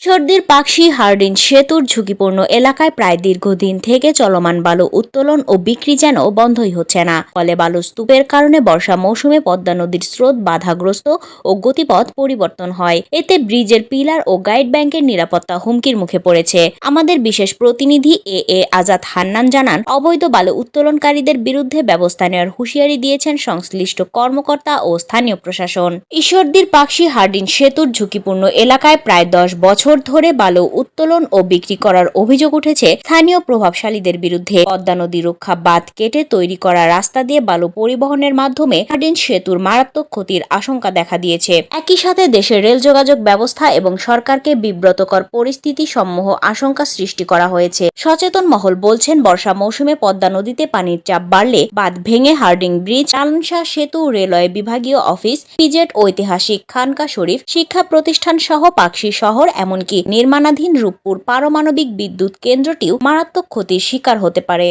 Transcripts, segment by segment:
সর্দির পাকশি হার্ডিন সেতুর ঝুঁকিপূর্ণ এলাকায় প্রায় দীর্ঘদিন থেকে চলমান বালু উত্তোলন ও বিক্রি যেন বন্ধই হচ্ছে না। ফলে বালু স্তূপের কারণে বর্ষা মৌসুমে পদ্মা নদীর স্রোত বাধাগ্রস্ত ও গতিপথ পরিবর্তন হয়। এতে ব্রিজের পিলার ও গাইড ব্যাংকের নিরাপত্তা হুমকির মুখে পড়েছে। আমাদের বিশেষ প্রতিনিধি এ আজাদ হান্নান জানান, অবৈধ বালু উত্তোলনকারীদের বিরুদ্ধে ব্যবস্থা নেওয়ার হুঁশিয়ারি দিয়েছেন সংশ্লিষ্ট কর্মকর্তা ও স্থানীয় প্রশাসন। ঈশ্বরদীর পাকশি হার্ডিন সেতুর ঝুঁকিপূর্ণ এলাকায় প্রায় 10 বছর ধরে বালু উত্তোলন ও বিক্রি করার অভিযোগ উঠেছে স্থানীয় প্রভাবশালীদের বিরুদ্ধে। পদ্মা নদী রক্ষা বাঁধ কেটে তৈরি করা রাস্তা দিয়ে বালু পরিবহনের মাধ্যমে হার্ডিন সেতুর মারাত্মক ক্ষতির আশঙ্কা দেখা দিয়েছে। একই সাথে দেশের রেল যোগাযোগ ব্যবস্থা এবং সরকারকে বিব্রতকর পরিস্থিতি সমূহ আশঙ্কা সৃষ্টি করা হয়েছে। সচেতন মহল বলছেন, বর্ষা মৌসুমে পদ্মা নদীতে পানির চাপ বাড়লে বাঁধ ভেঙে হার্ডিং ব্রিজ, চালনশা সেতু, রেলওয়ে বিভাগীয় অফিস, পিজেট, ঐতিহাসিক খানকা শরীফ শিক্ষা প্রতিষ্ঠান সহ পাকশি শহর, এমনকি নির্মাণাধীন রূপপুর পারমাণবিক বিদ্যুৎ কেন্দ্রটিও মারাত্মক ক্ষতির শিকার হতে পারে।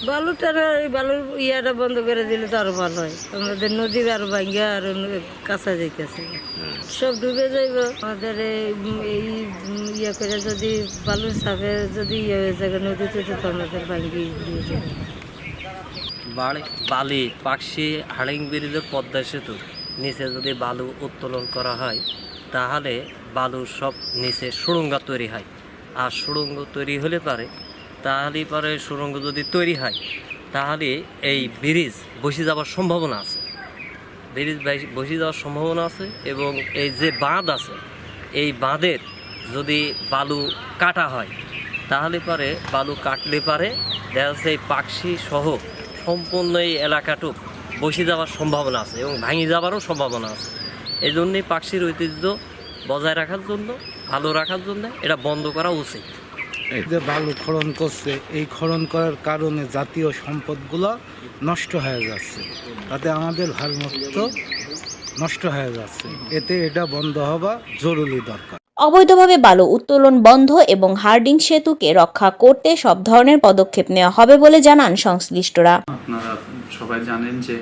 বালুর ইয়াটা বন্ধ করে দিলে তো আরো ভালো হয়। আমাদের নদীর আরো ভাঙ্গা আরো কাঁচা যাইতেছে, সব ডুবে যাইব। আমাদের এই ইয়ে করে যদি বালুর চাপে যদি ইয়ে হয়ে যায় নদীতে, তো আমাদের ভাঙ্গি দিয়ে যাবে। বালি পাকশি হার্ডিং ব্রিজের পদ্মা সেতু নিচে যদি বালু উত্তোলন করা হয়, তাহলে বালুর সব নিচে সুড়ঙ্গ তৈরি হয়। আর সুড়ঙ্গ তৈরি হলে তাহলে সুড়ঙ্গ যদি তৈরি হয়, তাহলে এই ব্রিজ বসে যাওয়ার সম্ভাবনা আছে। এবং এই যে বাঁধ আছে, এই বাঁধের যদি বালু কাটা হয়, তাহলে বালু কাটলে দেখা যাচ্ছে এই পাকশি সহ সম্পূর্ণ এই এলাকাটুক বসে যাওয়ার সম্ভাবনা আছে এবং ভাঙি যাওয়ারও সম্ভাবনা আছে। এই জন্যই পাকশির ঐতিহ্য বজায় রাখার জন্য, ভালো রাখার জন্য এটা বন্ধ করা উচিত। এই যে বালু খনন করছে, এই খনন করার কারণে জাতীয় সম্পদগুলো নষ্ট হয়ে যাচ্ছে, তাতে আমাদের ভারমুক্ত নষ্ট হয়ে যাচ্ছে। এতে এটা বন্ধ হওয়া জরুরি দরকার। অবৈধভাবে বালু উত্তোলন বন্ধ এবং হার্ডিং সেতুকে রক্ষা করতে সব ধরনের পদক্ষেপ নেওয়া হবে বলে জানান সংশ্লিষ্টরা। আপনারা সবাই জানেন যে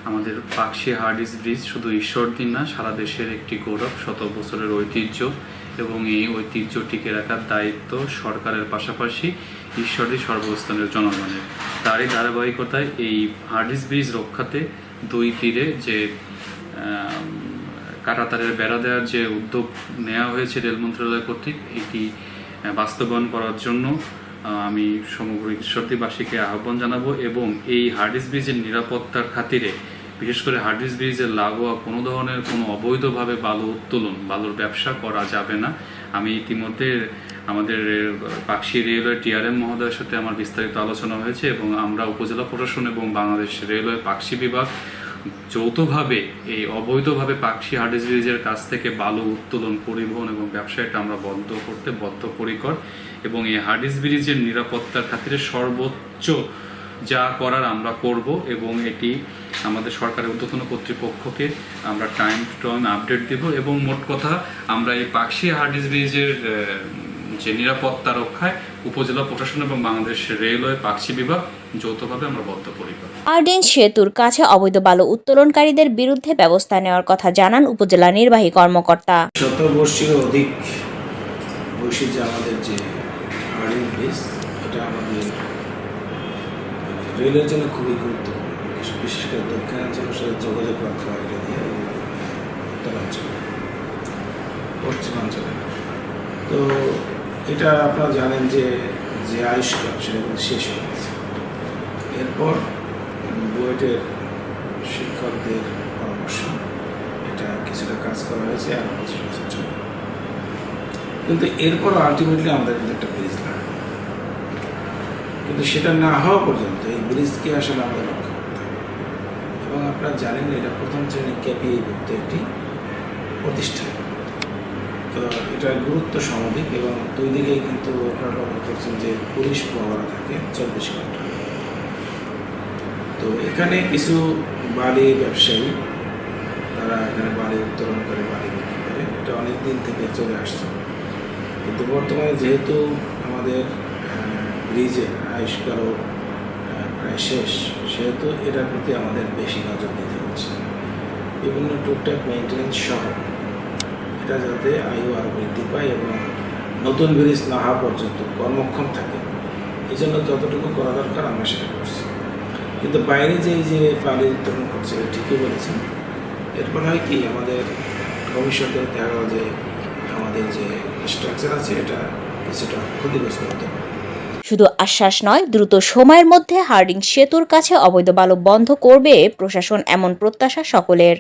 আমাদের পাকশি হার্ডিং ব্রিজ শুধু ঈশ্বরদীর না, সারা দেশের একটি গৌরব, শত বছরের ঐতিহ্য, এবং এই ঐতিহ্য টিকে রাখার দায়িত্ব সরকারের পাশাপাশি ঈশ্বরদী সর্বস্থানের জনগণের। তারই ধারাবাহিকতায় এই হার্ডিং ব্রিজ রক্ষাতে দুই তীরে যে কাঁটাতারের বেড়া দেওয়ার যে উদ্যোগ নেওয়া হয়েছে রেল মন্ত্রণালয় কর্তৃক, এটি বাস্তবায়ন করার জন্য আমি সমগ্র ঈশ্বরদীবাসীকে আহ্বান জানাবো। এবং এই হার্ডিং ব্রিজের নিরাপত্তার খাতিরে, বিশেষ করে হার্ডিং ব্রিজের লাগোয়া কোনো ধরনের কোনো অবৈধভাবে বালু উত্তোলন, বালুর ব্যবসা করা যাবে না। আমি ইতিমধ্যে আমাদের পাকশি রেলওয়ে টিআরএম মহোদয়ের সাথে আমার বিস্তারিত আলোচনা হয়েছে এবং আমরা উপজেলা প্রশাসন এবং বাংলাদেশ রেলওয়ে পাকশি বিভাগ যৌথভাবে এই অবৈধভাবে পাকশি হার্ডিং ব্রিজের কাছ থেকে বালু উত্তোলন, পরিবহন এবং ব্যবসা এটা আমরা বন্ধ করতে বদ্ধপরিকর। এবং এই হার্ডিং ব্রিজের নিরাপত্তার খাতিরে সর্বোচ্চ যা করার আমরা করব এবং এটি আমাদের সরকারের ঊর্ধ্বতন কর্তৃপক্ষকে আমরা টাইম টু টাইম আপডেট দেব। এবং মোট কথা আমরা এই পাকশি হার্ডিং ব্রিজের যে নিরাপত্তা রক্ষায় উপজেলা প্রশাসন এবং বাংলাদেশ রেলওয়ে পাকশি বিভাগ যৌথভাবে আমরা বদ্ধপরিকর। হার্ডিং সেতুর কাছে অবৈধ বালু উত্তোলনকারীদের বিরুদ্ধে ব্যবস্থা নেওয়ার কথা জানান উপজেলা নির্বাহী কর্মকর্তা। শতবর্ষের অধিক বয়সী যে আমাদের যে হার্ডিং ব্রিজ, এটা আমাদের রেলের জন্য খুবই গুরুত্বপূর্ণ, বিশেষ করে দক্ষিণাঞ্চলের সাথে যোগাযোগ রক্ষা এটা দিয়ে উত্তরাঞ্চল, পশ্চিমাঞ্চলে। তো এটা আপনারা জানেন যে আয়ুষ্কাল সেটা কিন্তু শেষ হয়ে গেছে। এরপর বুয়েটের শিক্ষকদের পরামর্শ এটা কিছুটা কাজ করা হয়েছে আর 25 বছর চলে। কিন্তু এরপর আলটিমেটলি আমাদের কিন্তু একটা ব্রিজ লাগে, কিন্তু সেটা না হওয়া পর্যন্ত এই ব্রিজকে আসলে আমাদের রক্ষা করতে হবে। এবং আপনারা জানেন এটা প্রথম শ্রেণীর KPI-ভুক্ত একটি প্রতিষ্ঠান, তো এটার গুরুত্ব সামগ্রিক এবং দুই দিকেই কিন্তু আপনারা লক্ষ্য করছেন যে পুলিশ প্রহরা থাকে 24 ঘন্টা। তো এখানে কিছু বালি ব্যবসায়ী, তারা এখানে বালি উত্তোলন করে, বালি বিক্রি করে, এটা অনেক দিন থেকে চলে আসছে। কিন্তু বর্তমানে যেহেতু আমাদের ব্রিজের আয়ুষ্কালও প্রায় শেষ, সেহেতু এটার প্রতি আমাদের বেশি নজর দিতে হচ্ছে। বিভিন্ন টুকটাক মেইনটেনেন্স সহ এটা যাতে আয়ু আরও বৃদ্ধি পায় এবং নতুন ব্রিজ না হওয়া পর্যন্ত কর্মক্ষম থাকে, এই জন্য যতটুকু করা দরকার আমরা সেটা করছি। কিন্তু বাইরে যে এই যে পানি উত্তোলন করছে ঠিকই বলেছেন, এরপর হয় কি আমাদের ভবিষ্যতে দেখা গেল যে আমাদের যে স্ট্রাকচার আছে এটা কিছুটা ক্ষতিগ্রস্ত হতে পারে। শুধু আশ্বাস নয়, দ্রুত সময়ের মধ্যে হার্ডিঞ্জ সেতুর কাছে অবৈধ বালু বন্ধ করবে প্রশাসন, এমন প্রত্যাশা সকলের।